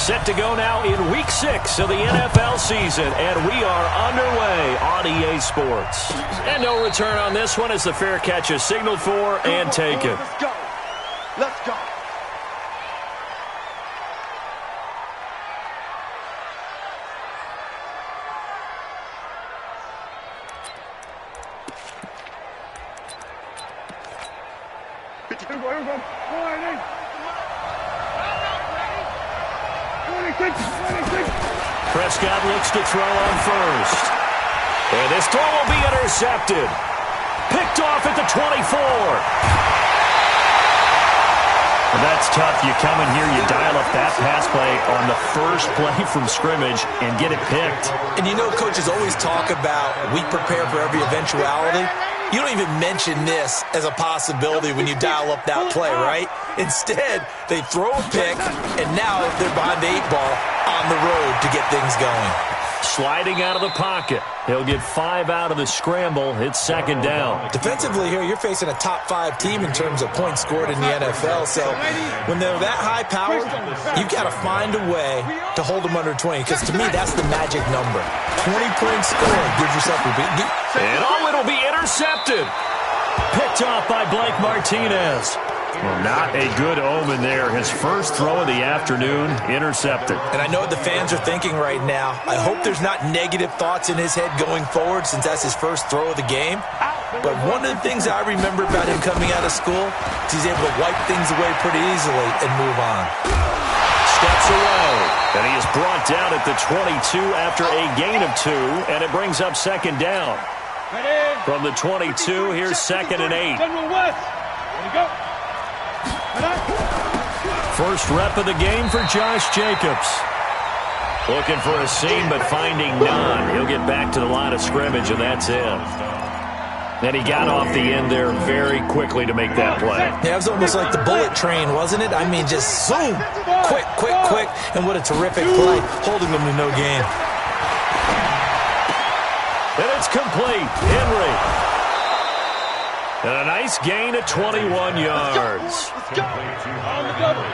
Set to go now in Week 6 of the NFL season, and we are underway on EA Sports. And no return on this one as the fair catch is signaled for and taken. Let's go. Let's go. Prescott looks to throw on first. And this throw will be intercepted. Picked off at the 24. And that's tough. You come in here, you dial up that pass play on the first play from scrimmage and get it picked. And you know coaches always talk about we prepare for every eventuality. You don't even mention this as a possibility when you dial up that play, right? Instead, they throw a pick, and now they're behind the 8-ball on the road to get things going. Sliding out of the pocket. He'll get 5 out of the scramble. It's second down. Defensively here, you're facing a top 5 team in terms of points scored in the NFL. So when they're that high-powered, you've got to find a way to hold them under 20. Because to me, that's the magic number. 20 points scored gives yourself a big... And it'll be intercepted. Picked off by Blake Martinez. Well, not a good omen there. His first throw of the afternoon, intercepted. And I know what the fans are thinking right now. I hope there's not negative thoughts in his head going forward since that's his first throw of the game. But one of the things I remember about him coming out of school is he's able to wipe things away pretty easily and move on. Steps away. And he is brought down at the 22 after a gain of 2. And it brings up second down. From the 22, here's second and 8. General West. There you go. First rep of the game for Josh Jacobs. Looking for a seam, but finding none. He'll get back to the line of scrimmage, and that's it. And he got off the end there very quickly to make that play. Yeah, it was almost like the bullet train, wasn't it? I mean, just zoom. Quick, quick, quick. And what a terrific play, holding them to no gain. And it's complete. Henry. And a nice gain of 21 yards.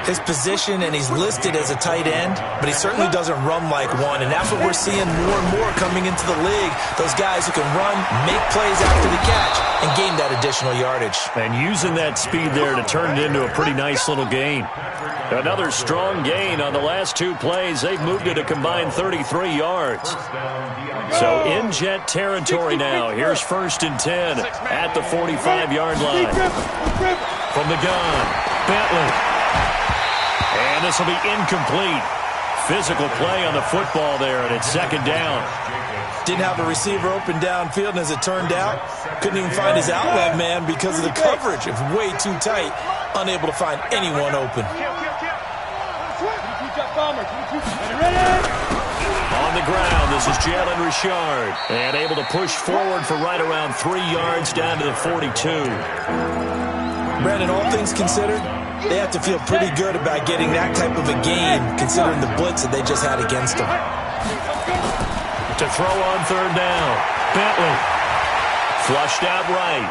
His position, and he's listed as a tight end, but he certainly doesn't run like one, and that's what we're seeing more and more coming into the league. Those guys who can run, make plays after the catch, and gain that additional yardage. And using that speed there to turn it into a pretty nice little gain. Another strong gain on the last 2 plays. They've moved it a combined 33 yards. So in Jet territory now. Here's first and 10 at the 45-yard line. From the gun, Bentley. And this will be incomplete. Physical play on the football there, and it's second down. Didn't have a receiver open downfield, and as it turned out, couldn't even find his outlet man because of the coverage. It was way too tight, unable to find anyone open. On the ground, this is Jalen Richard. And able to push forward for right around 3 yards down to the 42. Brandon, all things considered, they have to feel pretty good about getting that type of a gain, considering the blitz that they just had against them. To throw on third down, Bentley. Flushed out right.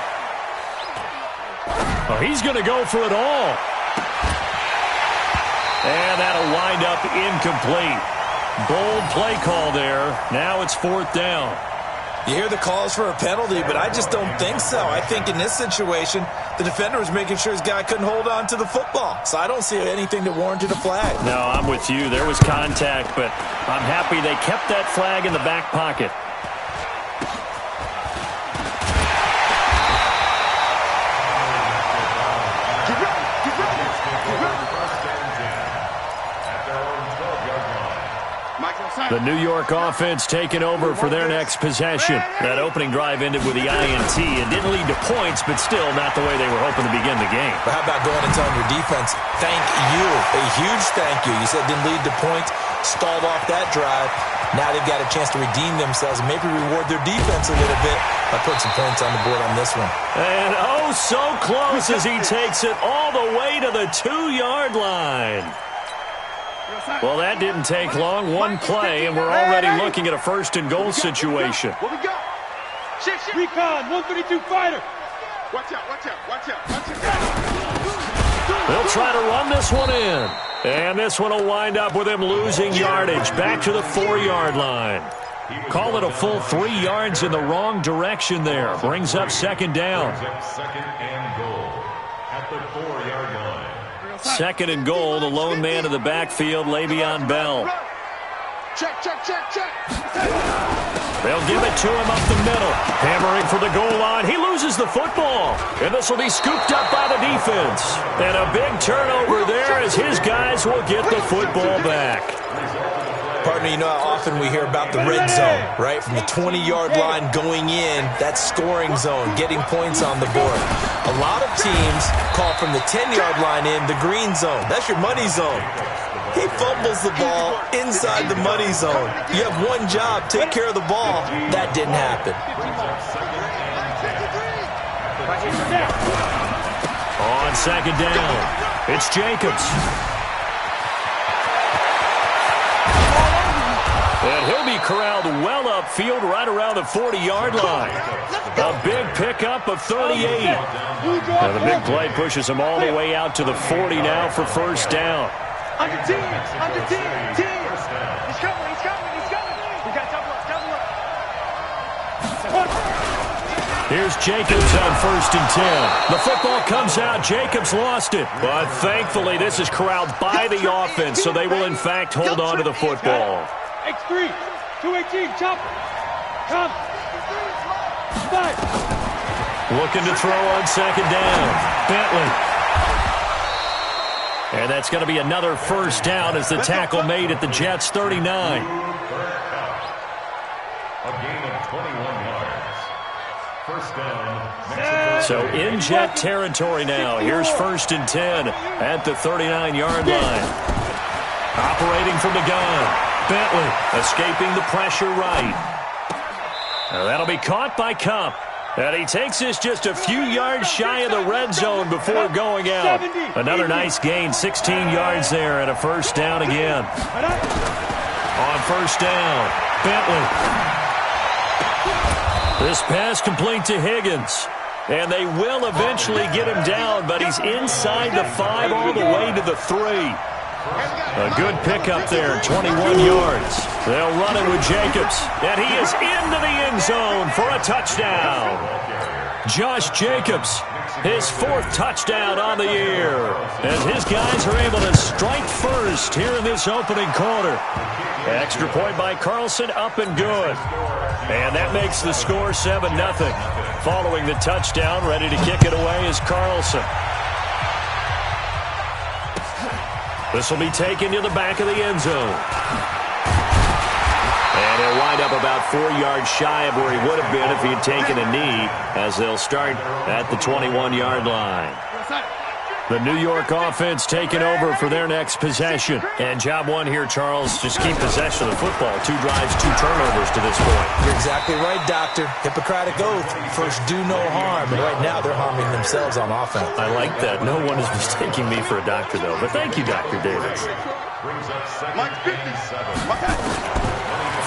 Oh, he's going to go for it all. And that'll wind up incomplete. Bold play call there. Now it's fourth down. You hear the calls for a penalty, but I just don't think so. I think in this situation, the defender was making sure his guy couldn't hold on to the football. So I don't see anything that warranted a flag. No, I'm with you. There was contact, but I'm happy they kept that flag in the back pocket. The New York offense taking over for their next possession. That opening drive ended with the INT. It didn't lead to points, but still not the way they were hoping to begin the game. But how about going and telling your defense, thank you, a huge thank you. You said it didn't lead to points, stalled off that drive. Now they've got a chance to redeem themselves and maybe reward their defense a little bit by putting some points on the board on this one. And oh, so close as he takes it all the way to the 2-yard line. Well, that didn't take long. One play, and we're already looking at a first-and-goal situation. What we got? Recon, 132 fighter. Watch out, watch out, watch out, watch out. They'll try to run this one in. And this one will wind up with him losing yardage back to the 4-yard line. Call it a full 3 yards in the wrong direction there. Brings up second down. Second and goal at the 4-yard line. Second and goal, the lone man in the backfield, Le'Veon Bell. Check, check, check, check. They'll give it to him up the middle. Hammering for the goal line. He loses the football. And this will be scooped up by the defense. And a big turnover there as his guys will get the football back. Partner, you know how often we hear about the red zone, right? From the 20-yard line going in, that scoring zone, getting points on the board. A lot of teams call from the 10-yard line in the green zone. That's your money zone. He fumbles the ball inside the money zone. You have one job, take care of the ball. That didn't happen. On second down, it's Jacobs. And he'll be corralled well upfield right around the 40-yard line. A big pickup of 38. And the big play pushes him all the way out to the 40 now for first down. Under 10, under 10, 10. He's coming, he's coming, he's coming. We got double up. Here's Jacobs on first and 10. The football comes out. Jacobs lost it. But thankfully, this is corralled by the offense, so they will, in fact, hold on to the football. X3, 218, chopper. Come. 5. Looking to throw on second down. Bentley. And that's going to be another first down as the tackle made at the Jets' 39. A gain of 21 yards. First down, Mexico. So in Jet territory now. Here's first and 10 at the 39-yard line. Operating from the gun. Bentley escaping the pressure right. Now that'll be caught by Cup. And he takes this just a few yards shy of the red zone before going out. Another nice gain, 16 yards there, and a first down again. On first down, Bentley. This pass complete to Higgins. And they will eventually get him down, but he's inside the 5 all the way to the 3. A good pickup there, 21 yards. They'll run it with Jacobs, and he is into the end zone for a touchdown. Josh Jacobs, his 4th touchdown on the year, as his guys are able to strike first here in this opening quarter. Extra point by Carlson, up and good. And that makes the score 7-0. Following the touchdown, ready to kick it away is Carlson. This will be taken to the back of the end zone. And he'll wind up about 4 yards shy of where he would have been if he had taken a knee, as they'll start at the 21-yard line. The New York offense taking over for their next possession. And job one here, Charles, just keep possession of the football. 2 drives, 2 turnovers to this point. You're exactly right, Doctor. Hippocratic oath. First, do no harm. And right now, they're harming themselves on offense. I like that. No one is mistaking me for a doctor, though. But thank you, Dr. Davis.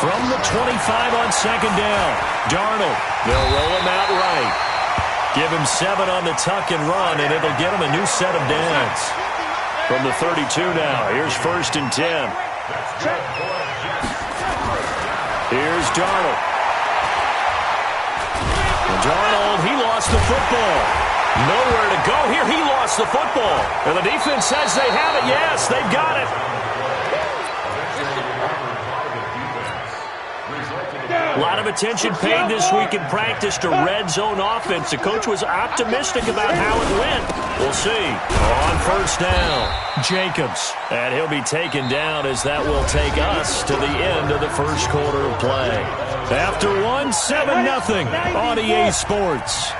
From the 25 on second down, Darnold. They'll roll him out right. Give him 7 on the tuck and run, and it'll get him a new set of downs. From the 32 now, here's first and 10. Here's Darnold. And Darnold, he lost the football. Nowhere to go here. He lost the football. And the defense says they have it. Yes, they've got it. A lot of attention paid this week in practice to red zone offense. The coach was optimistic about how it went. We'll see. On first down, Jacobs. And he'll be taken down as that will take us to the end of the first quarter of play. After 1, 7-0 on EA Sports.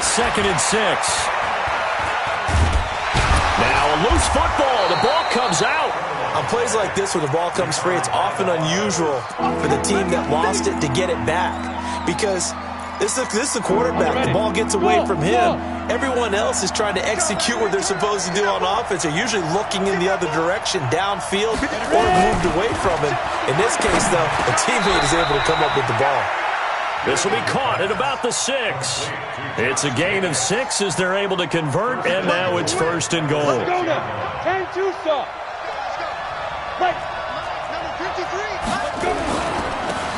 Second and 6. Now a loose football. The ball comes out. On plays like this where the ball comes free, it's often unusual for the team that lost it to get it back. Because this is the quarterback. The ball gets away from him. Everyone else is trying to execute what they're supposed to do on offense. They're usually looking in the other direction, downfield, or moved away from him. In this case, though, a teammate is able to come up with the ball. This will be caught at about the 6. It's a gain of 6 as they're able to convert, and now it's first and goal. Let's go now. 10-2 stop.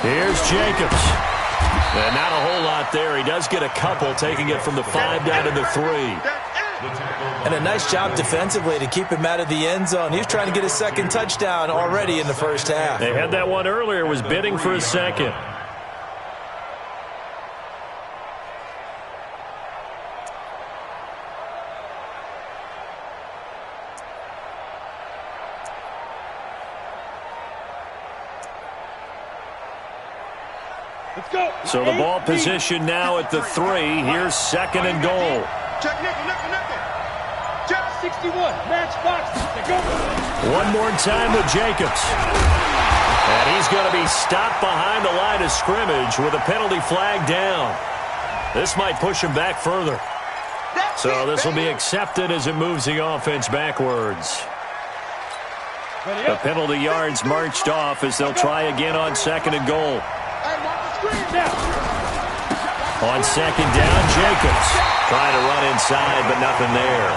Here's Jacobs. And not a whole lot there. He does get a couple, taking it from the 5 down to the 3. And a nice job defensively to keep him out of the end zone. He was trying to get his second touchdown already in the first half. They had that one earlier, was bidding for a second. Let's go. So the ball position now at the 3. Here's second and goal. Check nickel. Check 61. Match box. Go. One more time with Jacobs. And he's going to be stopped behind the line of scrimmage with a penalty flag down. This might push him back further. So this will be accepted as it moves the offense backwards. The penalty yards marched off as they'll try again on second and goal. On second down, Jacobs trying to run inside, but nothing there.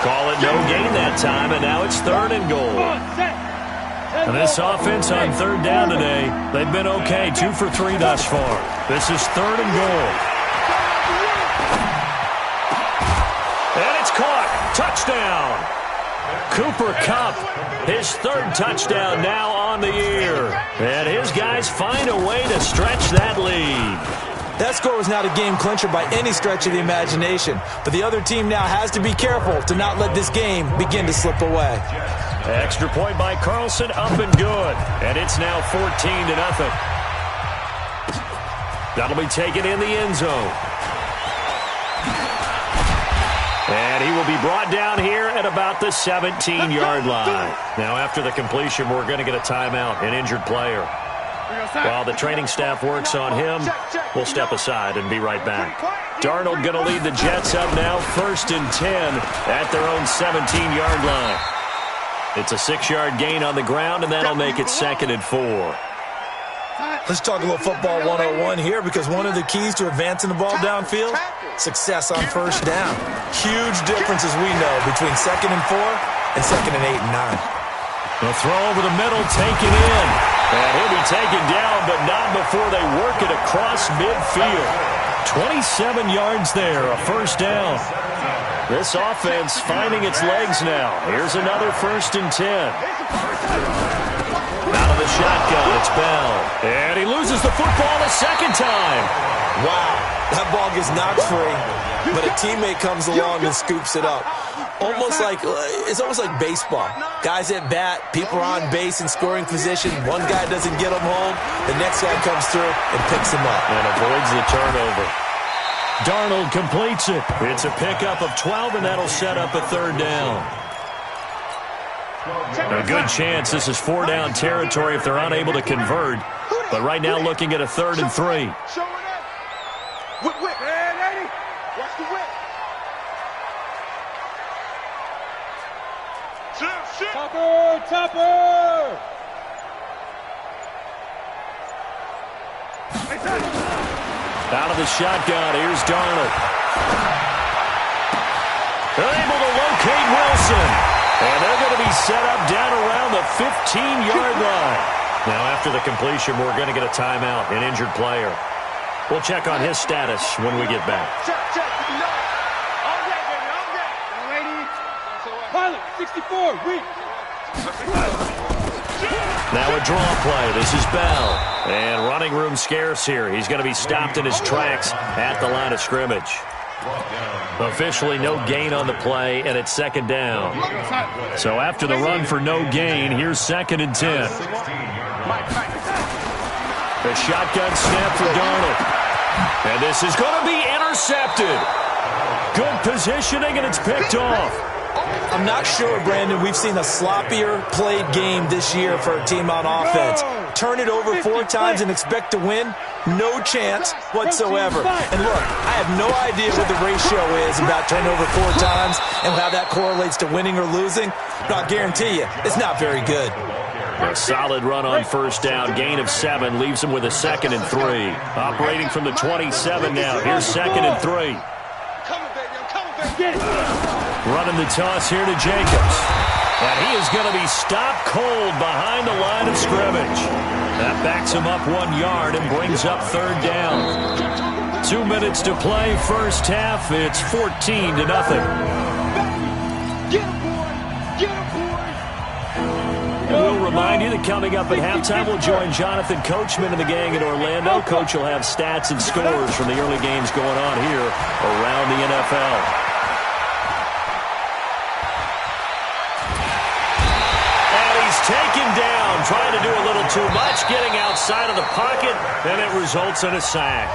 Call it no gain that time, and now it's third and goal. And this offense on third down today, they've been okay, 2 for 3 thus far. This is third and goal. And it's caught. Touchdown. Cooper Kupp, his third touchdown now on the year. And his guys find a way to stretch that lead. That score was not a game clincher by any stretch of the imagination. But the other team now has to be careful to not let this game begin to slip away. Extra point by Carlson, up and good. And it's now 14-0. That'll be taken in the end zone. And he will be brought down here at about the 17-yard line. Now, after the completion, we're going to get a timeout, an injured player. While the training staff works on him, we'll step aside and be right back. Darnold going to lead the Jets up now, 1st and 10 at their own 17-yard line. It's a 6-yard gain on the ground, and that'll make it 2nd and 4. Let's talk a little football 101 here, because one of the keys to advancing the ball downfield, success on first down. Huge difference, as we know, between 2nd and 4 and 2nd and 8 and 9. The throw over the middle, taken in. And he'll be taken down, but not before they work it across midfield. 27 yards there, a first down. This offense finding its legs now. Here's another 1st and 10. Out of the shotgun, it's Bell. And he loses the football a second time. Wow, that ball gets knocked free, but a teammate comes along and scoops it up. It's almost like baseball. Guys at bat, people are on base in scoring position. One guy doesn't get him home. The next guy comes through and picks him up. And avoids the turnover. Darnold completes it. It's a pickup of 12, and that'll set up a third down. A good chance this is 4-down territory if they're unable to convert. But right now looking at a 3rd and 3. Whip. Hey, lady. Watch the whip. Topper. Out of the shotgun, here's Darnold. They're able to locate Wilson. And they're going to be set up down around the 15-yard line. Now, after the completion, we're going to get a timeout, an injured player. We'll check on his status when we get back. Check. All day, baby, all day. Lady. Pilot, 64, weak. Now a draw play. This is Bell. And running room scarce here. He's going to be stopped in his tracks at the line of scrimmage. Officially no gain on the play, and it's 2nd down. So after the run for no gain, here's 2nd and 10. The shotgun snap for Darnold. And this is going to be intercepted. Good positioning, and it's picked off. I'm not sure, Brandon, we've seen a sloppier played game this year for a team on offense. Turn it over 4 times and expect to win? No chance whatsoever. And look, I have no idea what the ratio is about turning over 4 times and how that correlates to winning or losing, but I'll guarantee you, it's not very good. A solid run on first down. Gain of 7 leaves him with a 2nd and 3. Operating from the 27 now. Here's 2nd and 3. Running the toss here to Jacobs. And he is going to be stopped cold behind the line of scrimmage. That backs him up 1 yard and brings up 3rd down. 2 minutes to play, first half. It's 14-0. And we'll remind you that coming up at halftime, we'll join Jonathan Coachman and the gang in Orlando. Coach will have stats and scores from the early games going on here around the NFL. Taken down, trying to do a little too much, getting outside of the pocket, and it results in a sack.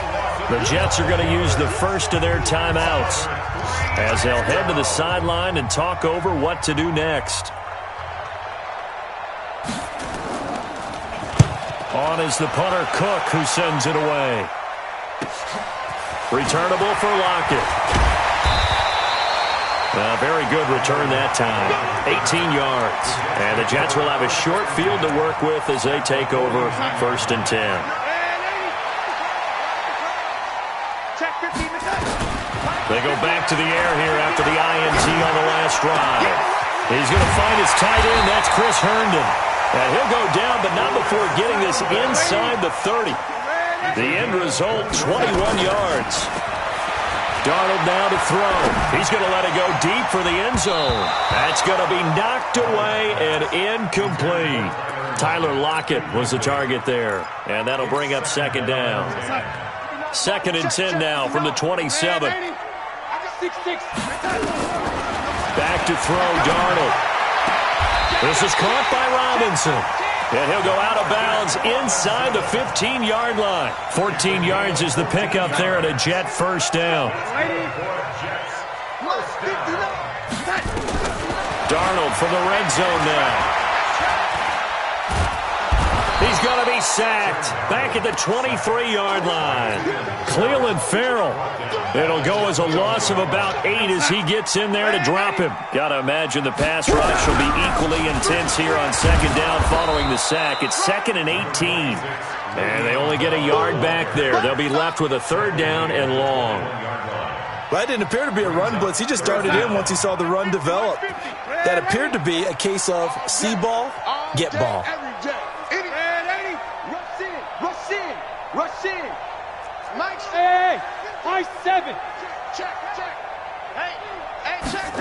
The Jets are going to use the first of their timeouts as they'll head to the sideline and talk over what to do next. On is the punter, Cook, who sends it away. Returnable for Lockett. A very good return that time. 18 yards. And the Jets will have a short field to work with as they take over 1st and 10. They go back to the air here after the INT on the last drive. He's going to find his tight end. That's Chris Herndon. And he'll go down, but not before getting this inside the 30. The end result, 21 yards. Darnold now to throw. He's going to let it go deep for the end zone. That's going to be knocked away and incomplete. Tyler Lockett was the target there. And that'll bring up 2nd down. 2nd and 10 now from the 27. Back to throw, Darnold. This is caught by Robinson. And he'll go out of bounds inside the 15-yard line. 14 yards is the pickup there at a Jet first down. Darnold from the red zone now. He's going to be sacked back at the 23-yard line. Cleveland Farrell. It'll go as a loss of about 8 as he gets in there to drop him. Got to imagine the pass rush will be equally intense here on 2nd down following the sack. It's 2nd and 18. And they only get a yard back there. They'll be left with a 3rd down and long. Well, that didn't appear to be a run blitz. He just darted in once he saw the run develop. That appeared to be a case of see ball, get ball. Rush in. Mike. Hey, Mike 7. Check. Hey, check.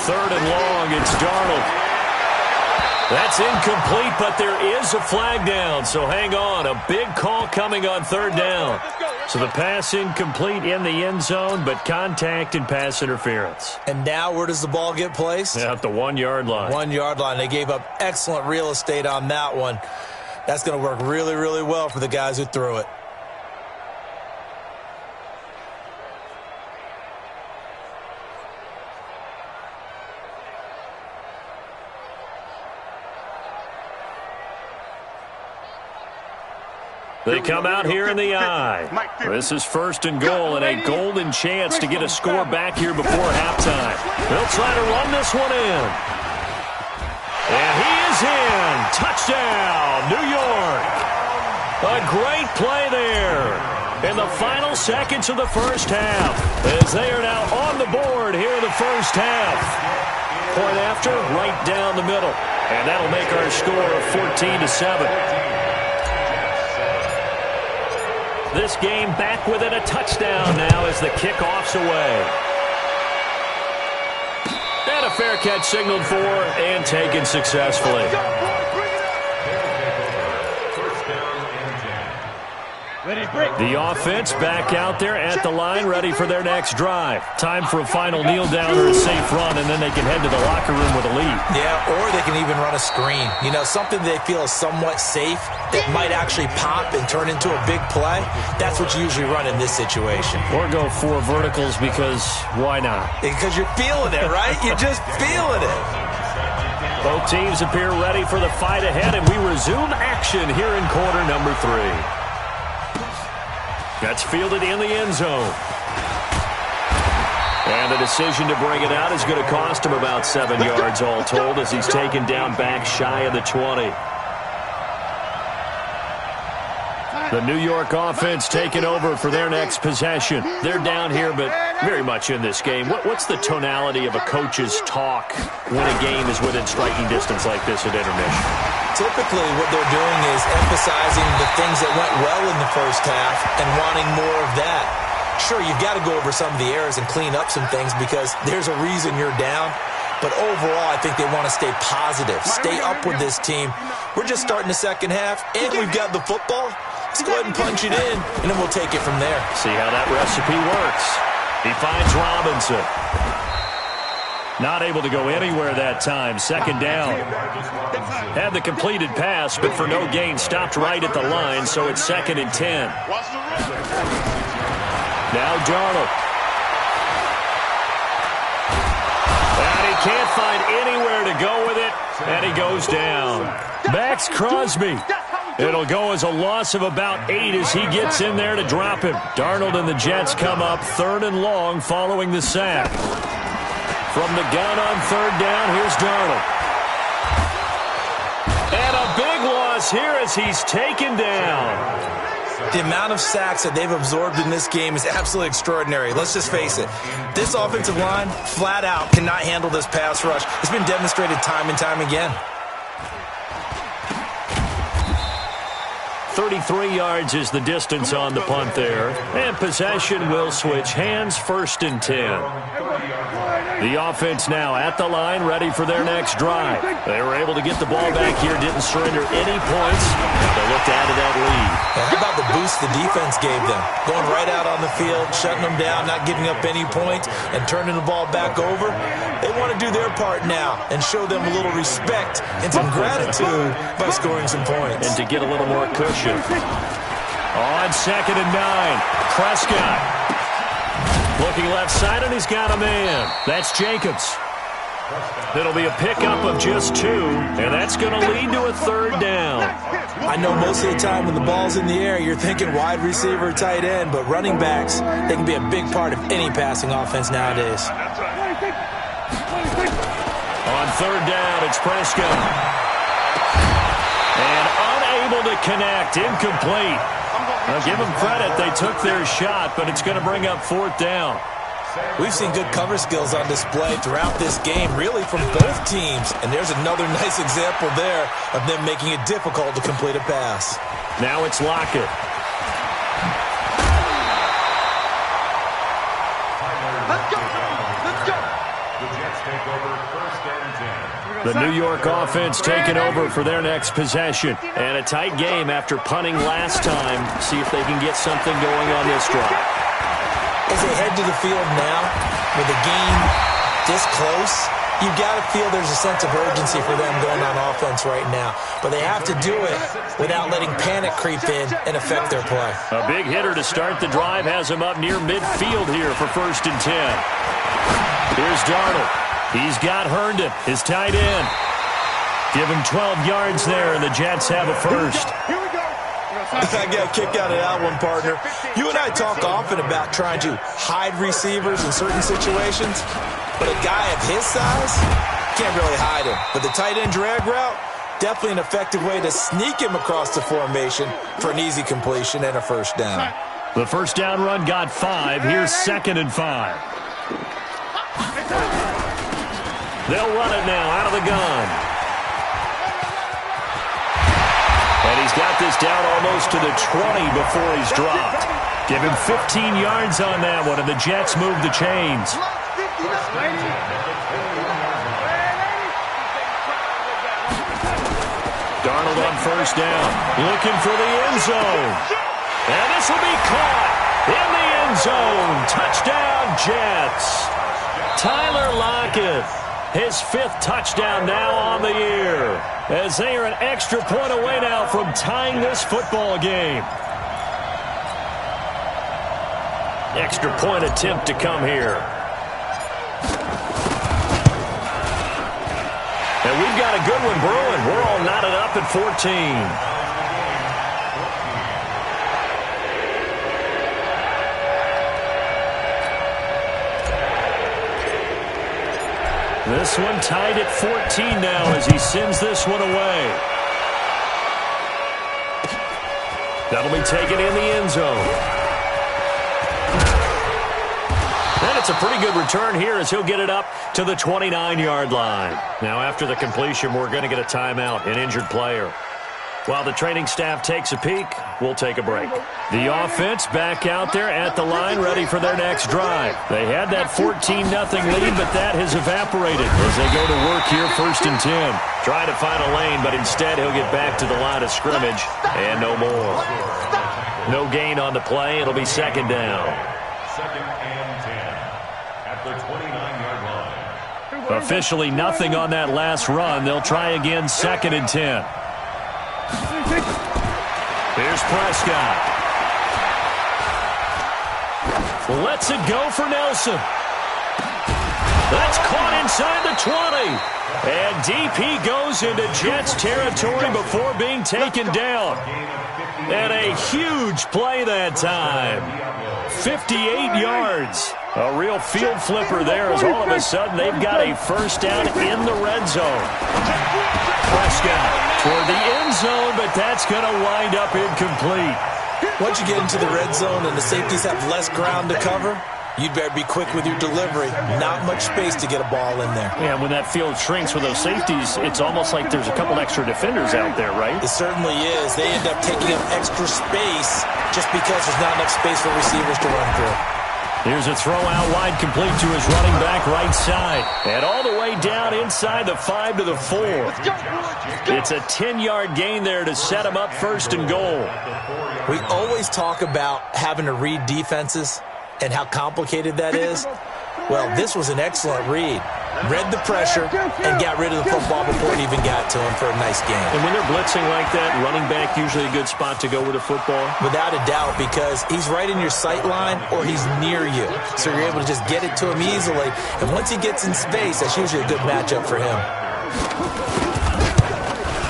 3rd and long, it's Darnold. That's incomplete, but there is a flag down, so hang on. A big call coming on 3rd down. So the pass incomplete in the end zone, but contact and pass interference. And now where does the ball get placed? At the 1-yard line. 1-yard line. They gave up excellent real estate on that one. That's going to work really, really well for the guys who threw it. They come out here in the eye. This is 1st and goal and a golden chance to get a score back here before halftime. They'll try to run this one in. And he is in. Touchdown, New York. A great play there in the final seconds of the first half as they are now on the board here in the first half. Point after, right down the middle. And that'll make our score 14-7. This game back within a touchdown now as the kickoff's away. And a fair catch signaled for and taken successfully. The offense back out there at the line, ready for their next drive. Time for a final kneel down or a safe run, and then they can head to the locker room with a lead. Yeah, or they can even run a screen. You know, something they feel is somewhat safe that might actually pop and turn into a big play. That's what you usually run in this situation. Or go 4 verticals because why not? Because you're feeling it, right? You're just feeling it. Both teams appear ready for the fight ahead, and we resume action here in quarter number 3. That's fielded in the end zone. And the decision to bring it out is going to cost him about 7 yards all told as he's taken down back shy of the 20. The New York offense taking over for their next possession. They're down here, but very much in this game. What's the tonality of a coach's talk when a game is within striking distance like this at intermission? Typically, what they're doing is emphasizing the things that went well in the first half and wanting more of that. Sure, you've got to go over some of the errors and clean up some things because there's a reason you're down. But overall, I think they want to stay positive, stay up with this team. We're just starting the second half, and we've got the football. Let's go ahead and punch it in, and then we'll take it from there. See how that recipe works. He finds Robinson. Not able to go anywhere that time. Second down. Had the completed pass, but for no gain. Stopped right at the line, so it's 2nd and 10. Now Darnold. And he can't find anywhere to go with it, and he goes down. Max Crosby. It'll go as a loss of about 8 as he gets in there to drop him. Darnold and the Jets come up 3rd and long following the sack. From the gun on 3rd down, here's Darnold. And a big loss here as he's taken down. The amount of sacks that they've absorbed in this game is absolutely extraordinary. Let's just face it. This offensive line, flat out, cannot handle this pass rush. It's been demonstrated time and time again. 33 yards is the distance on the punt there. And possession will switch hands, 1st and 10. The offense now at the line, ready for their next drive. They were able to get the ball back here, didn't surrender any points. Now they look to add to that lead. And how about the boost the defense gave them? Going right out on the field, shutting them down, not giving up any points, and turning the ball back over. They want to do their part now and show them a little respect and some gratitude by scoring some points. And to get a little more cushion. On 2nd and 9, Prescott. Looking left side, and he's got a man. That's Jacobs. It'll be a pickup of just 2, and that's going to lead to a 3rd down. I know most of the time when the ball's in the air, you're thinking wide receiver, tight end, but running backs, they can be a big part of any passing offense nowadays. On 3rd down, it's Prescott. And unable to connect, incomplete. Now give them credit, they took their shot, but it's going to bring up 4th down. We've seen good cover skills on display throughout this game, really from both teams. And there's another nice example there of them making it difficult to complete a pass. Now it's Lockett. Let's go. Let's go. The Jets take over 1st and 10. The New York offense taking over for their next possession. And a tight game after punting last time. See if they can get something going on this drive. As they head to the field now, with the game this close, you've got to feel there's a sense of urgency for them going on offense right now. But they have to do it without letting panic creep in and affect their play. A big hitter to start the drive has him up near midfield here for 1st and 10. Here's Darnold. He's got Herndon, his tight end. Give him 12 yards there, and the Jets have a 1st. Here we go. I got a kick out of that one, partner. You and I talk often about trying to hide receivers in certain situations, but a guy of his size can't really hide him. But the tight end drag route, definitely an effective way to sneak him across the formation for an easy completion and a 1st down. The 1st down run got 5. Here's 2nd and 5. They'll run it now out of the gun. And he's got this down almost to the 20 before he's dropped. Give him 15 yards on that one, and the Jets move the chains. Darnold on 1st down, looking for the end zone. And this will be caught in the end zone. Touchdown, Jets. Tyler Lockett, his 5th touchdown now on the year, as they are an extra point away now from tying this football game. Extra point attempt to come here. And we've got a good one brewing. We're all knotted up at 14. This one tied at 14 now as he sends this one away. That'll be taken in the end zone. And it's a pretty good return here as he'll get it up to the 29-yard line. Now after the completion, we're going to get a timeout, an injured player. While the training staff takes a peek, we'll take a break. The offense back out there at the line, ready for their next drive. They had that 14-0 lead, but that has evaporated as they go to work here, 1st and 10. Trying to find a lane, but instead he'll get back to the line of scrimmage, and no more. No gain on the play. It'll be 2nd down. 2nd and 10 at the 29-yard line. Officially nothing on that last run. They'll try again, 2nd and 10. Here's Prescott. Lets it go for Nelson. That's caught inside the 20. And DP goes into Jets territory before being taken down. And a huge play that time. 58 yards. A real field flipper there as all of a sudden they've got a 1st down in the red zone. Prescott toward the end zone, but that's going to wind up incomplete. Once you get into the red zone and the safeties have less ground to cover, you'd better be quick with your delivery. Not much space to get a ball in there. Yeah, when that field shrinks with those safeties, it's almost like there's a couple extra defenders out there, right? It certainly is. They end up taking up extra space just because there's not enough space for receivers to run through. Here's a throw out wide, complete to his running back right side. And all the way down inside the 5 to the 4. It's a 10-yard gain there to set him up 1st and goal. We always talk about having to read defenses and how complicated that is. Well, this was an excellent read. Read the pressure and got rid of the football before it even got to him for a nice gain. And when they're blitzing like that, running back usually a good spot to go with the football? Without a doubt, because he's right in your sight line or he's near you. So you're able to just get it to him easily. And once he gets in space, that's usually a good matchup for him.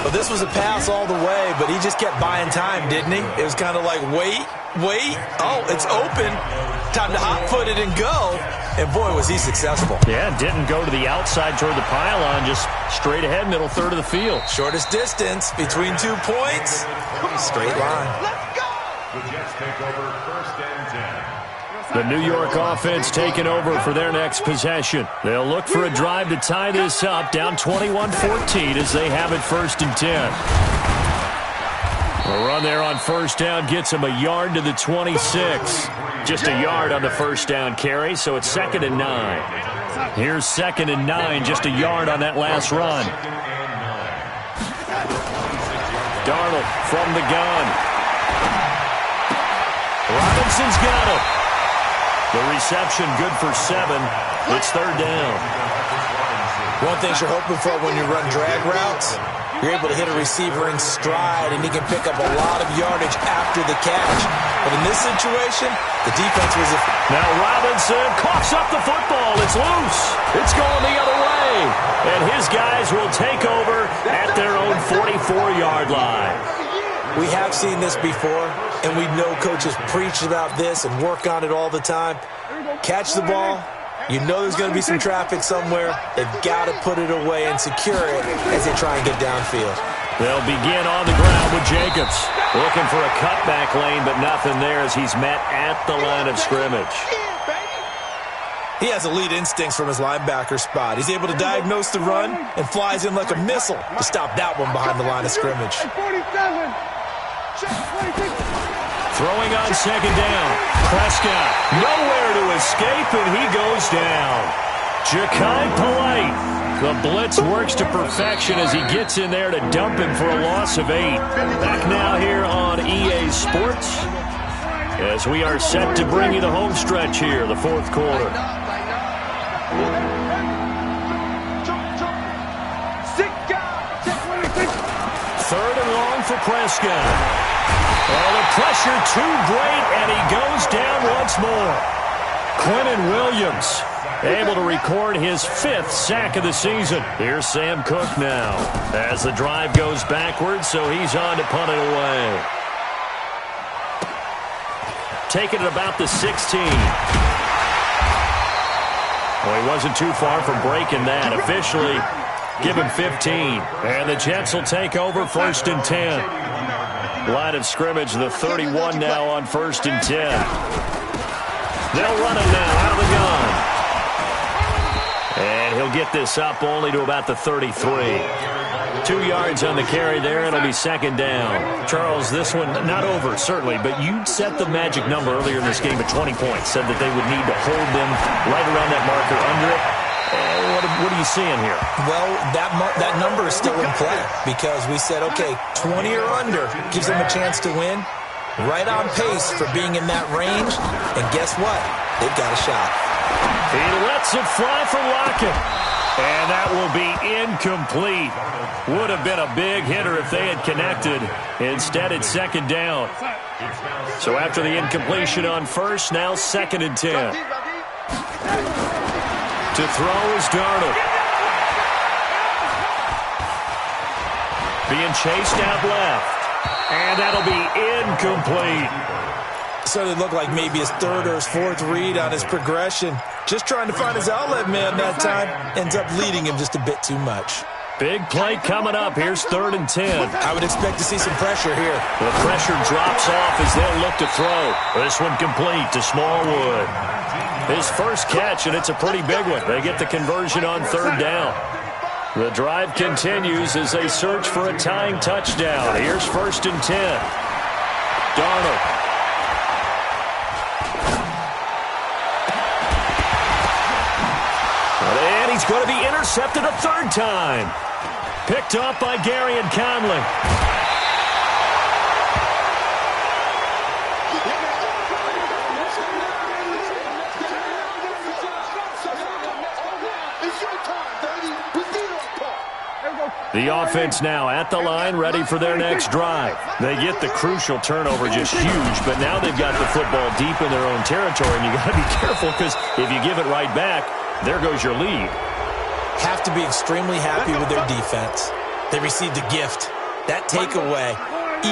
Well, this was a pass all the way, but he just kept buying time, didn't he? It was kind of like, wait. Oh, it's open. Time to hot-foot it and go. And, boy, was he successful. Yeah, didn't go to the outside toward the pylon, just straight ahead, middle third of the field. Shortest distance between 2 points. Straight line. Let's go! The Jets take over 1st and 10. The New York offense taking over for their next possession. They'll look for a drive to tie this up, down 21-14 as they have it 1st and 10. A run there on 1st down gets him a yard to the 26. Just a yard on the 1st down carry, so it's 2nd and 9. Here's 2nd and 9, just a yard on that last run. Darnold from the gun. Robinson's got him. The reception good for 7. It's 3rd down. One thing you're hoping for when you run drag routes, you're able to hit a receiver in stride, and he can pick up a lot of yardage after the catch. But in this situation, the defense was... Now Robinson coughs up the football. It's loose. It's going the other way. And his guys will take over at their own 44-yard line. We have seen this before, and we know coaches preach about this and work on it all the time. Catch the ball. You know there's going to be some traffic somewhere. They've got to put it away and secure it as they try and get downfield. They'll begin on the ground with Jacobs. Looking for a cutback lane, but nothing there as he's met at the line of scrimmage. He has elite instincts from his linebacker spot. He's able to diagnose the run and flies in like a missile to stop that one behind the line of scrimmage. Throwing on 2nd down. Prescott nowhere to escape, and he goes down. Ja'Kai Polite. The blitz works to perfection as he gets in there to dump him for a loss of 8. Back now here on EA Sports as we are set to bring you the home stretch here, the 4th quarter. 3rd and long for Prescott. Oh, the pressure too great, and he goes down once more. Quentin Williams able to record his 5th sack of the season. Here's Sam Cook now as the drive goes backwards, so he's on to punt it away. Taking it about the 16. Well, he wasn't too far from breaking that. Officially, give him 15. And the Jets will take over 1st and 10. Line of scrimmage, the 31 now on 1st and 10. They'll run it now out of the gun. And he'll get this up only to about the 33. 2 yards on the carry there. It'll be 2nd down. Charles, this one not over, certainly, but you set the magic number earlier in this game at 20 points. Said that they would need to hold them right around that marker under it. What are you seeing here? Well, that number is still in play because we said, okay, 20 or under gives them a chance to win. Right on pace for being in that range. And guess what? They've got a shot. He lets it fly for Lockett. And that will be incomplete. Would have been a big hitter if they had connected. Instead, it's 2nd down. So after the incompletion on 1st, now 2nd and 10. To throw is Darnold. Being chased out left. And that'll be incomplete. So it looked like maybe his 3rd or his 4th read on his progression. Just trying to find his outlet man that time. Ends up leading him just a bit too much. Big play coming up. Here's 3rd and 10. I would expect to see some pressure here. The pressure drops off as they'll look to throw. This one complete to Smallwood. His first catch, and it's a pretty big one. They get the conversion on 3rd down. The drive continues as they search for a tying touchdown. Here's 1st and 10. Darnold. And he's going to be intercepted a 3rd time. Picked up by Gary and Conley. The offense now at the line, ready for their next drive. They get the crucial turnover, just huge, but now they've got the football deep in their own territory, and you got to be careful because if you give it right back, there goes your lead. Have to be extremely happy with their defense. They received a gift. That takeaway,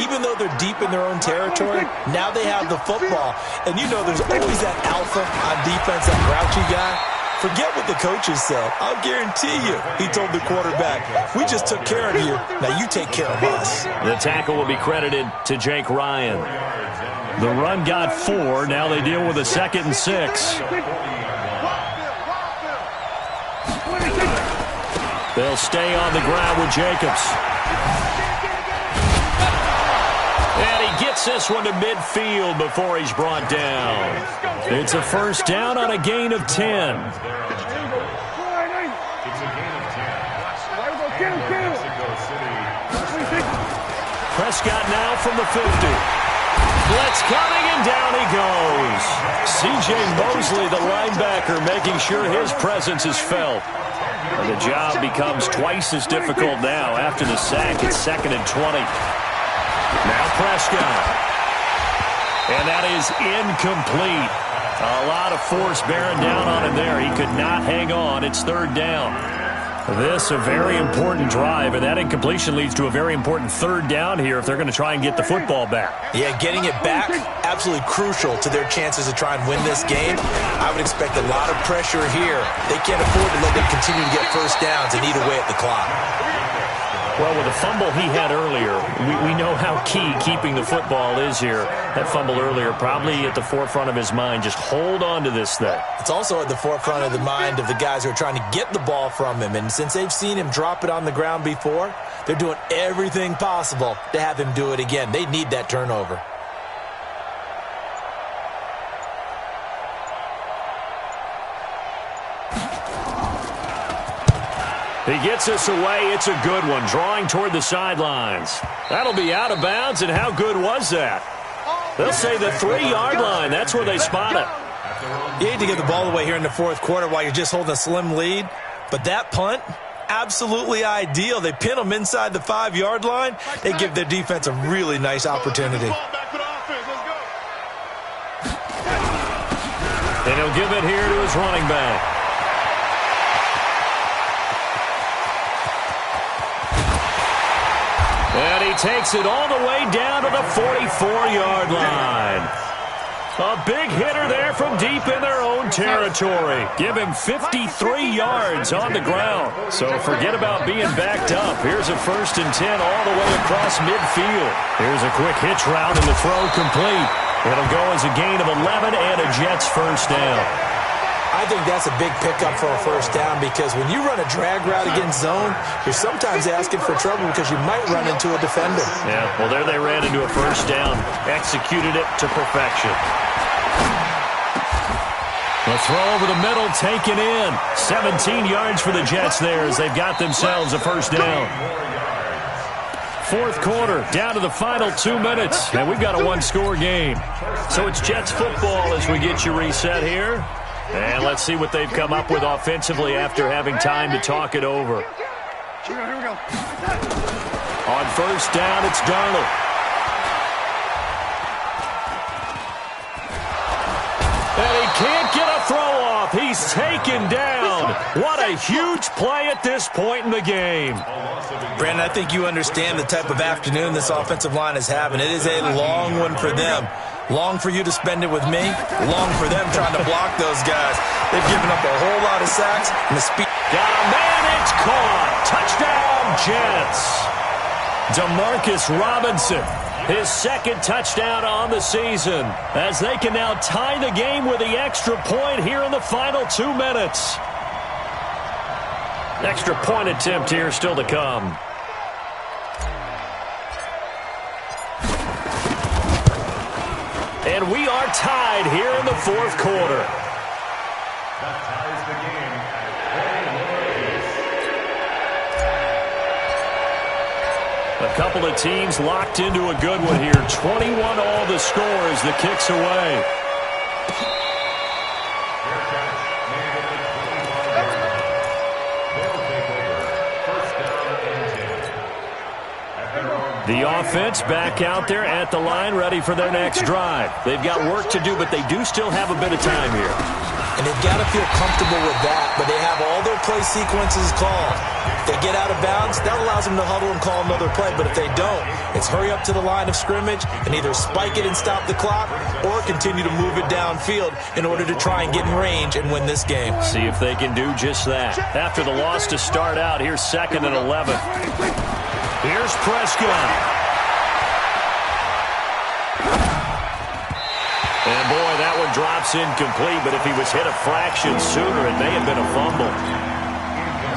even though they're deep in their own territory, now they have the football. And you know there's always that alpha on defense, that grouchy guy. Forget what the coaches said. I'll guarantee you, he told the quarterback, we just took care of you. Now you take care of us. The tackle will be credited to Jake Ryan. The run got 4. Now they deal with a 2nd and 6. They'll stay on the ground with Jacobs. And he gets this one to midfield before he's brought down. It's a 1st down on a gain of 10. Prescott now from the 50. Blitz coming, and down he goes. C.J. Mosley, the linebacker, making sure his presence is felt. And the job becomes twice as difficult now after the sack. It's 2nd and 20. Now Prescott. And that is incomplete. A lot of force bearing down on him there. He could not hang on. It's 3rd down. This a very important drive, and that incompletion leads to a very important 3rd down here if they're going to try and get the football back. Yeah, getting it back, absolutely crucial to their chances to try and win this game. I would expect a lot of pressure here. They can't afford to let them continue to get 1st downs and eat away at the clock. Well, with the fumble he had earlier, we know how key keeping the football is here. That fumble earlier probably at the forefront of his mind. Just hold on to this thing. It's also at the forefront of the mind of the guys who are trying to get the ball from him. And since they've seen him drop it on the ground before, they're doing everything possible to have him do it again. They need that turnover. He gets us away. It's a good one. Drawing toward the sidelines. That'll be out of bounds, and how good was that? They'll say the 3-yard line. That's where they spot it. You hate to get the ball away here in the 4th quarter while you're just holding a slim lead. But that punt, absolutely ideal. They pin them inside the 5-yard line. They give their defense a really nice opportunity. And he'll give it here to his running back. And he takes it all the way down to the 44-yard line. A big hitter there from deep in their own territory. Give him 53 yards on the ground. So forget about being backed up. Here's a 1st and 10 all the way across midfield. Here's a quick hitch route and the throw complete. It'll go as a gain of 11 and a Jets first down. I think that's a big pickup for a first down because when you run a drag route against zone, you're sometimes asking for trouble because you might run into a defender. Yeah, well, there they ran into a first down. Executed it to perfection. The throw over the middle taken in. 17 yards for the Jets there as they've got themselves a first down. 4th quarter, down to the final 2 minutes, and we've got a one-score game. So it's Jets football as we get you reset here. And let's see what they've come up with offensively after having time to talk it over. Here we go. On first down, it's Darnold. And he can't get a throw off. He's taken down. What a huge play at this point in the game. Brandon, I think you understand the type of afternoon this offensive line is having. It is a long one for them. Long for you to spend it with me. Long for them trying to block those guys. They've given up a whole lot of sacks. And the speed. Got a man, it's caught. Touchdown, Jets. Demarcus Robinson, his 2nd touchdown on the season, as they can now tie the game with the extra point here in the final 2 minutes. Extra point attempt here still to come. And we are tied here in the 4th quarter. That ties the game at 20. A couple of teams locked into a good one here. 21 all the score as the kick's away. The offense back out there at the line, ready for their next drive. They've got work to do, but they do still have a bit of time here. And they've got to feel comfortable with that, but they have all their play sequences called. If they get out of bounds, that allows them to huddle and call another play. But if they don't, it's hurry up to the line of scrimmage and either spike it and stop the clock or continue to move it downfield in order to try and get in range and win this game. See if they can do just that. After the loss to start out, here's 2nd and 11. Here's Prescott. And boy, that one drops incomplete, but if he was hit a fraction sooner, it may have been a fumble.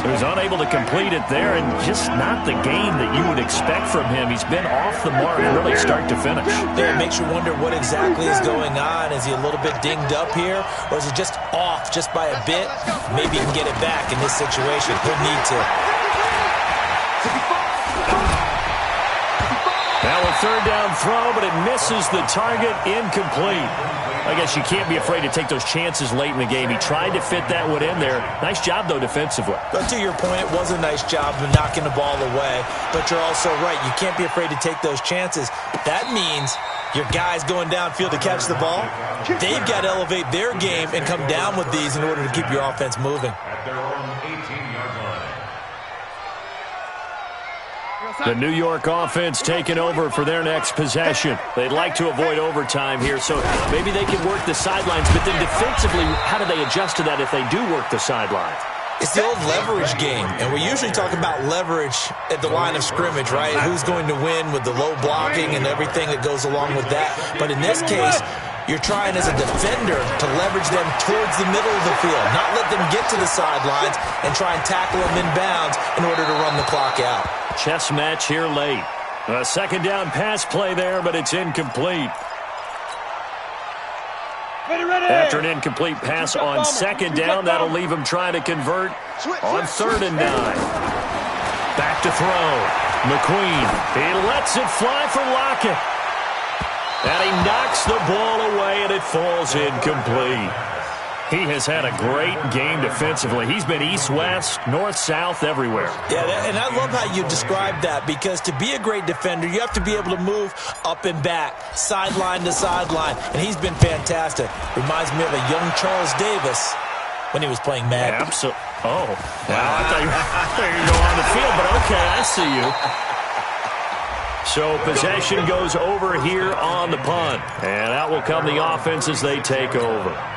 So he's unable to complete it there, and just not the game that you would expect from him. He's been off the mark really start to finish. Yeah, it makes you wonder what exactly is going on. Is he a little bit dinged up here, or is he just off just by a bit? Maybe he can get it back in this situation. He'll need to. Now a 3rd down throw, but it misses the target, incomplete. I guess you can't be afraid to take those chances late in the game. He tried to fit that one in there. Nice job, though, defensively. But to your point, it was a nice job of knocking the ball away. But you're also right. You can't be afraid to take those chances. That means your guys going downfield to catch the ball, they've got to elevate their game and come down with these in order to keep your offense moving. At their own 18-yard line. The New York offense taking over for their next possession. They'd like to avoid overtime here, so maybe they can work the sidelines, but then defensively, how do they adjust to that if they do work the sidelines? It's the old leverage game, and we usually talk about leverage at the line of scrimmage, right? Who's going to win with the low blocking and everything that goes along with that. But in this case, you're trying as a defender to leverage them towards the middle of the field, not let them get to the sidelines and try and tackle them in bounds in order to run the clock out. Chess match here late. A 2nd down pass play there, but it's incomplete. After an incomplete pass on 2nd down, that'll leave him trying to convert on 3rd and 9. Back to throw. McQueen. He lets it fly for Lockett. And he knocks the ball away, and it falls incomplete. He has had a great game defensively. He's been east-west, north-south, everywhere. Yeah, and I love how you described that, because to be a great defender, you have to be able to move up and back, sideline to sideline, and he's been fantastic. Reminds me of a young Charles Davis when he was playing Madden. Absolutely. Oh, wow. I thought you were going to go on the field, but okay, I see you. So possession goes over here on the punt. And out will come the offense as they take over.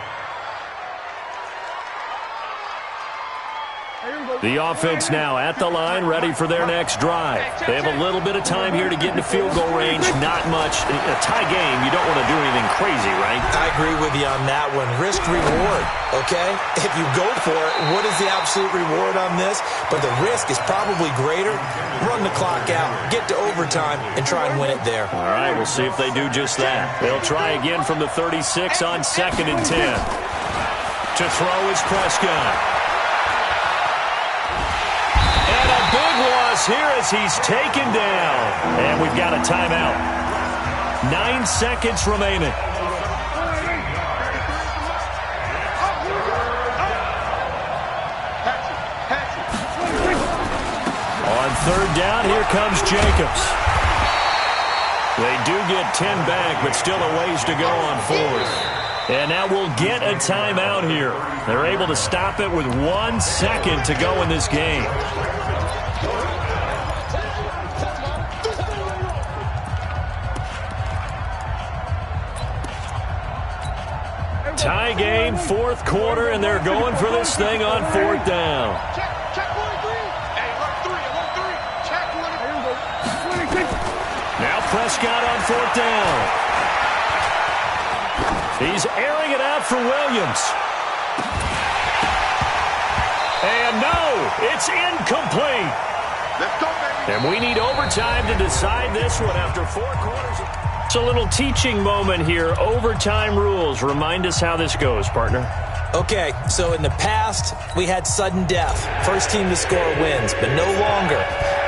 The offense now at the line, ready for their next drive. They have a little bit of time here to get into field goal range. Not much. In a tie game, you don't want to do anything crazy, right? I agree with you on that one. Risk reward, okay? If you go for it, what is the absolute reward on this? But the risk is probably greater. Run the clock out, get to overtime, and try and win it there. All right, we'll see if they do just that. They'll try again from the 36 on 2nd and 10. To throw is Prescott. Big loss here as he's taken down. And we've got a timeout. 9 seconds remaining. On 3rd down, here comes Jacobs. They do get 10 back, but still a ways to go on 4th. And now we'll get a timeout here. They're able to stop it with 1 second to go in this game. Tie game, 4th quarter, and they're going for this thing on 4th down. Check 1 and 3. Hey, 1 3. Check 1 and 3. Now Prescott on 4th down. He's airing it out for Williams. And no, it's incomplete. Let's go, baby. And we need overtime to decide this one after 4 quarters. It's a little teaching moment here. Overtime rules. Remind us how this goes, partner. Okay, so in the past, we had sudden death. First team to score wins, but no longer.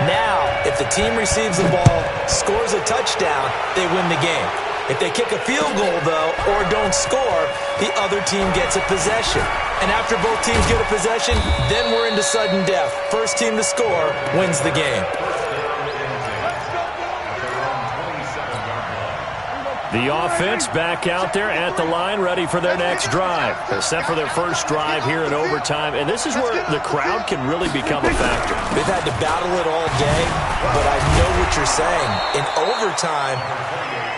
Now, if the team receives the ball, scores a touchdown, they win the game. If they kick a field goal, though, or don't score, the other team gets a possession. And after both teams get a possession, then we're into sudden death. First team to score wins the game. The offense back out there at the line, ready for their next drive. They're set for their first drive here in overtime, and this is where the crowd can really become a factor. They've had to battle it all day, but I know what you're saying. In overtime,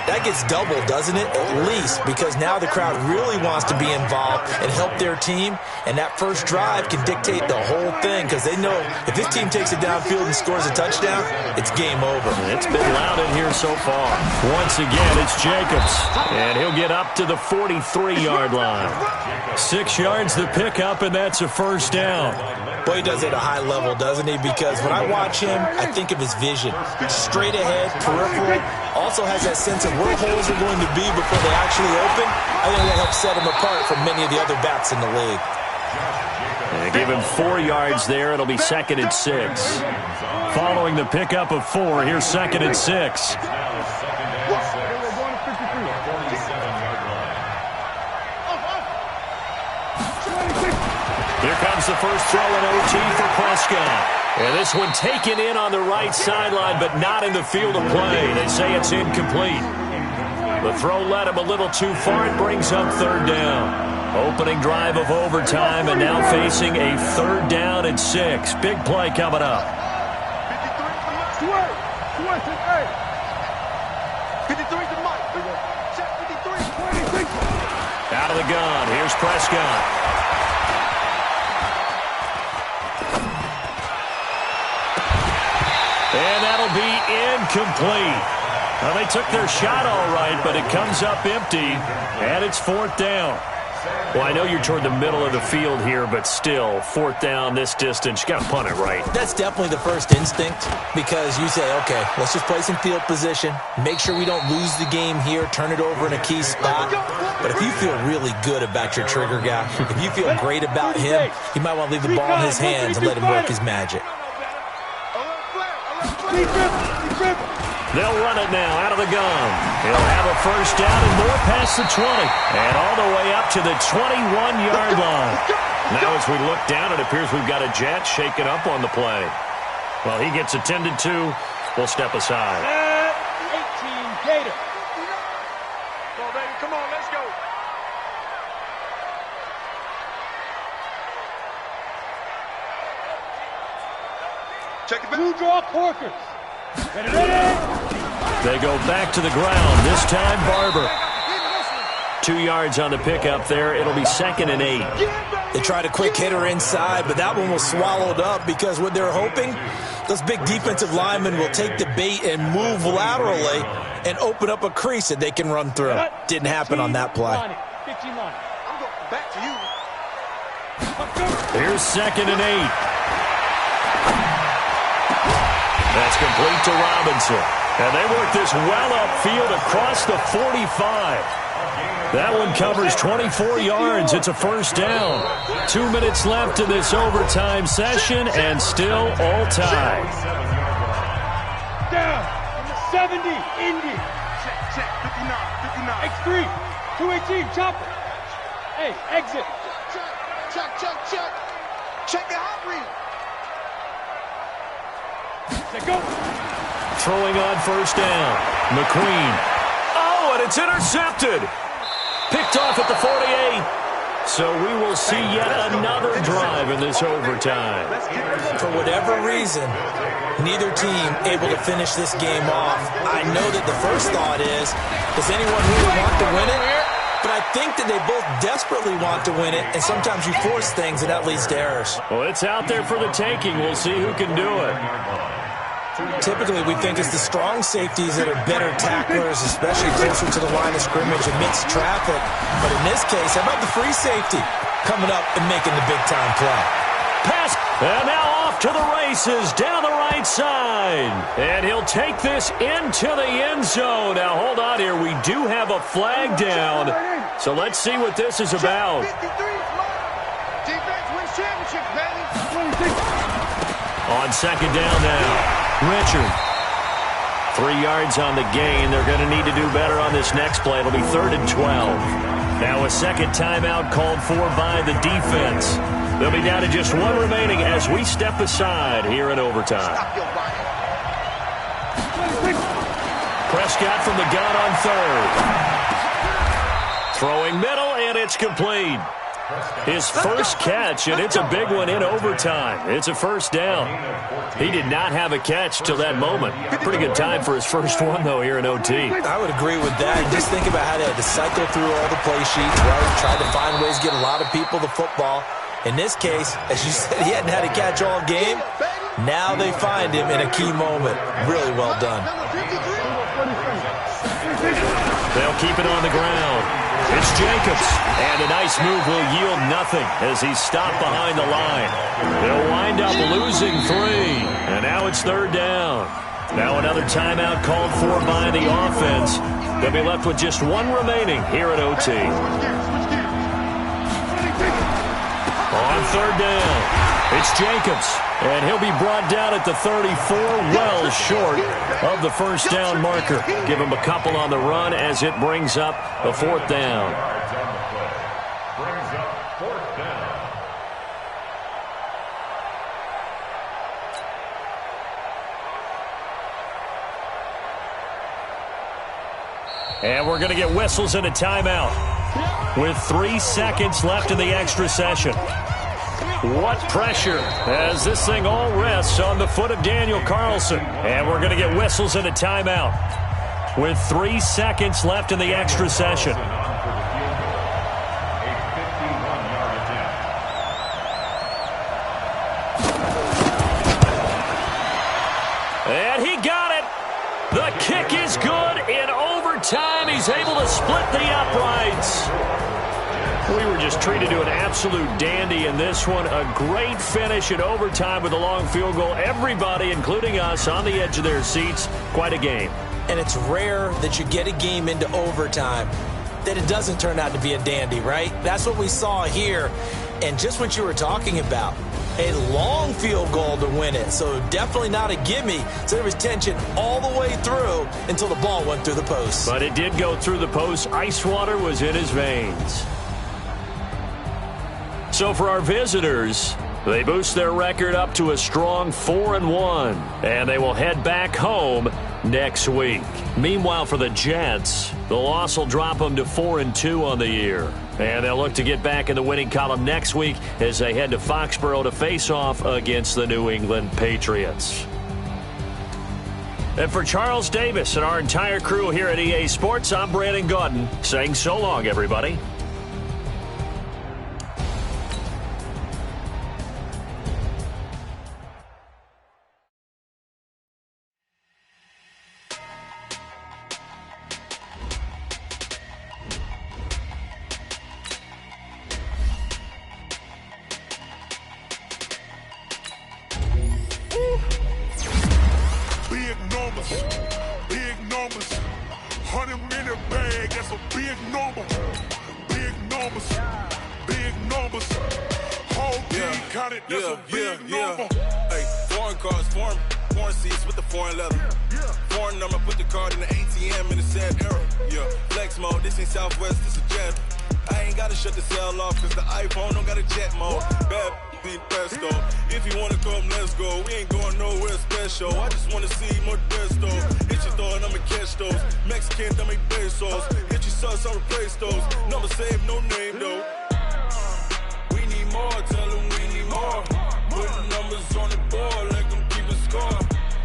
that gets doubled, doesn't it? At least, because now the crowd really wants to be involved and help their team, and that first drive can dictate the whole thing because they know if this team takes it downfield and scores a touchdown, it's game over. It's been loud in here so far. Once again, it's Jacobs, and he'll get up to the 43-yard line. 6 yards the pickup, and that's a first down. Boy, he does it at a high level, doesn't he? Because when I watch him, I think of his vision. Straight ahead, peripheral, also has that sense of where holes are going to be before they actually open. I think that helps set him apart from many of the other backs in the league. And they give him 4 yards there. It'll be 2nd and 6. Following the pickup of 4, here's 2nd and 6. Here comes the first throw in OT for Prescott. And this one taken in on the right sideline, but not in the field of play. They say it's incomplete. The throw led him a little too far. It brings up 3rd down. Opening drive of overtime, and now facing a 3rd down and 6. Big play coming up. 53's the mic. Check 53. Out of the gun. Here's Prescott. And that'll be incomplete. Well, they took their shot all right, but it comes up empty, and it's 4th down. Well, I know you're toward the middle of the field here, but still, 4th down this distance, you got to punt it right. That's definitely the first instinct because you say, okay, let's just play some field position, make sure we don't lose the game here, turn it over in a key spot. But if you feel really good about your trigger guy, if you feel great about him, you might want to leave the ball in his hands and let him work his magic. They'll run it now out of the gun. He'll have a first down and more past the 20. And all the way up to the 21-yard line. Now as we look down, it appears we've got a Jet shaken up on the play. Well, he gets attended to. We'll step aside. 18 Gator. Come on, baby. Come on, let's go. Check it back. 2 draw Corkers. Ready? They go back to the ground. This time, Barber. 2 yards on the pickup there. It'll be 2nd and 8. They tried a quick hitter inside, but that one was swallowed up because what they're hoping, those big defensive linemen will take the bait and move laterally and open up a crease that they can run through. Didn't happen on that play. Here's 2nd and 8. That's complete to Robinson. And they work this well upfield across the 45. That one covers 24 yards. It's a first down. 2 minutes left in this overtime session, and still all tied. Down. 70. Indy. Check. 59. X3. 218. Chopper. Hey, exit. Check. Check the hot read. Check go. Throwing on first down. McQueen. Oh, and it's intercepted. Picked off at the 48. So we will see yet another drive in this overtime. For whatever reason, neither team able to finish this game off. I know that the first thought is, does anyone really want to win it? But I think that they both desperately want to win it, and sometimes you force things, and that leads to errors. Well, it's out there for the taking. We'll see who can do it. Typically, we think it's the strong safeties that are better tacklers, especially closer to the line of scrimmage amidst traffic. But in this case, how about the free safety coming up and making the big-time play? Pass, and now off to the races down the right side. And he'll take this into the end zone. Now, hold on here. We do have a flag down. So let's see what this is about. Defense wins championships, baby. On second down now. Richard. 3 yards on the gain. They're going to need to do better on this next play. It'll be 3rd and 12. Now a second timeout called for by the defense. They'll be down to just 1 remaining as we step aside here in overtime. Prescott from the gun on 3rd. Throwing middle, and it's complete. His first catch, and it's a big one in overtime. It's a first down. He did not have a catch till that moment. Pretty good time for his first one, though, here in OT. I would agree with that. Just think about how they had to cycle through all the play sheets, right? Tried to find ways to get a lot of people the football. In this case, as you said, he hadn't had a catch all game. Now they find him in a key moment. Really well done. They'll keep it on the ground. It's Jacobs, and a nice move will yield nothing as he's stopped behind the line. They'll wind up losing 3, and now it's 3rd down. Now another timeout called for by the offense. They'll be left with just 1 remaining here at OT. On 3rd down, it's Jacobs, and he'll be brought down at the 34, well short of the first down marker. Give him a couple on the run as it brings up a 4th down. And we're going to get whistles and a timeout with 3 seconds left in the extra session. What pressure as this thing all rests on the foot of Daniel Carlson. And we're going to get whistles and a timeout with 3 seconds left in the extra session. And he got it. The kick is good in overtime. He's able to split the uprights. We were just treated to an absolute dandy in this one. A great finish in overtime with a long field goal. Everybody, including us, on the edge of their seats. Quite a game. And it's rare that you get a game into overtime that it doesn't turn out to be a dandy, right? That's what we saw here. And just what you were talking about, a long field goal to win it. So definitely not a gimme. So there was tension all the way through until the ball went through the post. But it did go through the post. Ice water was in his veins. So for our visitors, they boost their record up to a strong 4-1, and they will head back home next week. Meanwhile, for the Jets, the loss will drop them to 4-2 on the year, and they'll look to get back in the winning column next week as they head to Foxborough to face off against the New England Patriots. And for Charles Davis and our entire crew here at EA Sports, I'm Brandon Gaudin saying so long, everybody. Big numbers, 100-minute bag, that's a big number. Big numbers, whole team counted, that's a big number. Hey, foreign cars, foreign seats with the foreign leather. Foreign number, put the card in the ATM in the sad era. Yeah, flex mode, this ain't Southwest, this a jet. I ain't gotta shut the cell off, cause the iPhone don't got a jet mode. Bad beat pesto. If you wanna come, let's go. We ain't going nowhere special. I just wanna see more desto. Hit your thought, I'ma catch those. Mexican, I make pesos. Hit your sus, I'll replace those. Number save, no name though. We need more, tell them we need more. Putting numbers on the board, like them keep a score.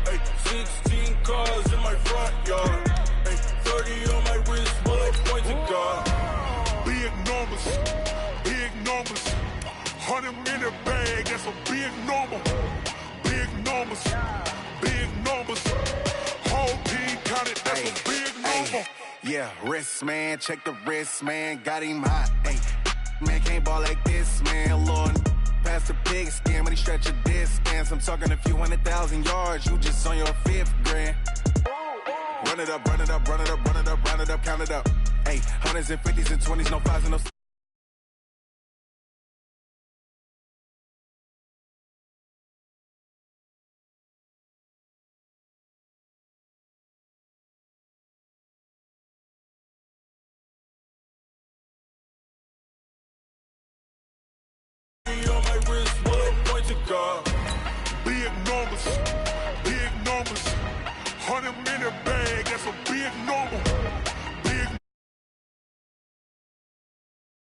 Hey, 16 cars in my front yard. Hey, 30 on my wrist, bullet pointed car. Big numbers, 100-minute bag, that's a big number. Big numbers, whole team counted, that's a big number. Yeah, wrist man, check the wrist man, got him hot. Ay, man can't ball like this, man. Lord, past the pig skin when he stretch a distance. I'm talking a few 100,000 yards, you just on your 5th grand. Run it up, count it up. Hey, hundreds and 50s and 20s, no 5s and no. On my wrist, bullet pointed car. Big numbers.